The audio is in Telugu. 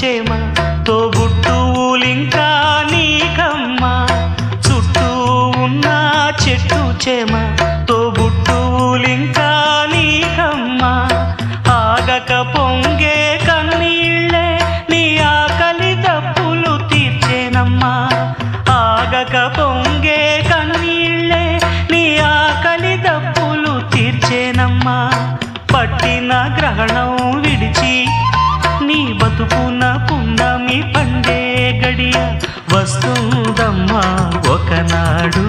చేమ తోబుట్టువులింకా నీకమ్మా చుట్టూ ఉన్న చెట్టు చేమ తోబుట్టువులింకా నీకమ్మా ఆగక పొంగే కన్నీళ్ళే నీ ఆకలి దప్పులు తీర్చేనమ్మా ఆగక పొంగే కన్నీళ్ళే నీ ఆకలి దప్పులు తీర్చేనమ్మా పట్టిన గ్రహణం విడిచి నీ బతుకున పున్నమి పండే గడియ వస్తుందమ్మా ఒకనాడు